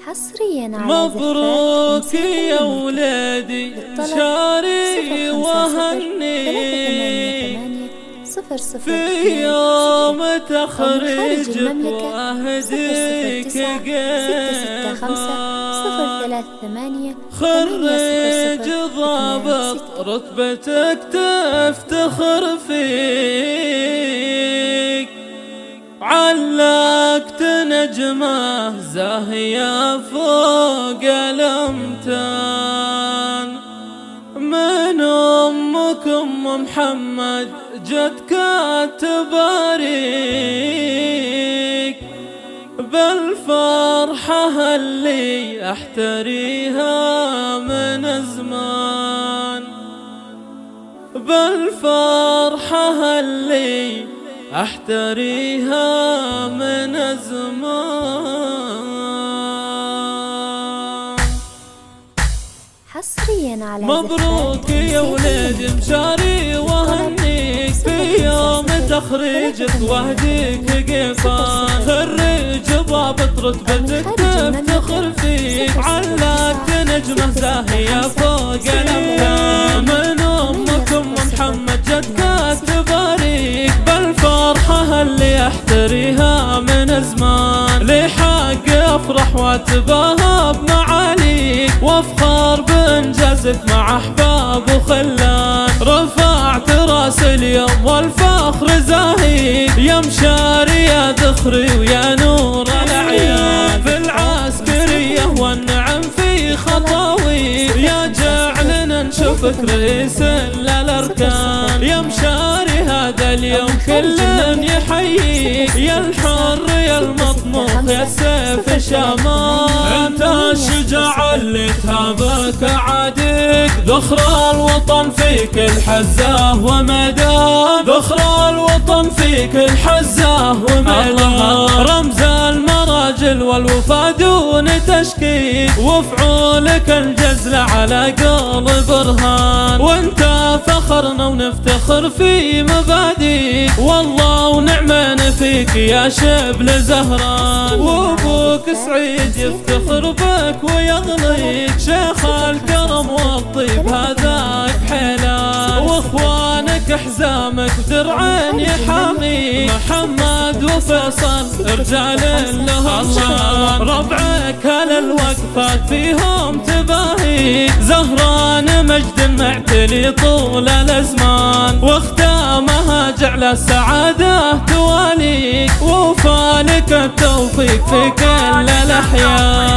حصريا على مبروك يا ولادي شاري وهني في يوم تخرج وأهديك خرج ضابط رتبتك تفتخر فيك، علقت نجمة زاهية فوق الأمتان من أمك أم محمد جدك تباريك بالفرحة اللي أحتريها من زمان، بالفرحة اللي أحتريها من زمان. حصريا على مبروك يا ولدي مشاري وهنيك في يوم تخرجك واهديك قفان، خريج ضابط رتبتك تفتخر فيك، علقت نجمة زاهية فوق الأمتان من أمك أم محمد جدك تباريك بالفرحة اللي أحتريها من زمان، لي حق أفرح وأتباهى بمعاليك وأفخر بإنجازك مع أحباب وخلان، رفعت راس اليوم والفخر زاهيك يا مشاري يا ذخري ويا نور الأعيان، في العسكرية والنعم في خطاويك يا جعلنا نشوفك رئيس للأركان، يا مشاري هذا اليوم كل يحييك يا الحر يا المطموح يا السيف شامان، انت الشجاع اللي تهابك عاديك ذخر الوطن فيك الحزاه ومدان، ذخر الوطن فيك الحزاه ومدان، رمز المراجل والوفا دون تشكيك وفعولك الجزل على قلب برهان، وانت فخرنا ونفتخر في مبادئك والله ونعمنا فيك يا شبل زهران، وابوك سعيد يفتخر بك ويغليك شيخ الكرم والطيب هذاك حيلان، واخوانك حزامك ودرعين يحاميك محمد وفيصل رجال لهم شان، ربعك على الوقفات فيهم تباهيك زهران مجد معتلي طول الازمان، واختامها جعل السعادة تواليك وفالك التوفيق في كل الأحيان.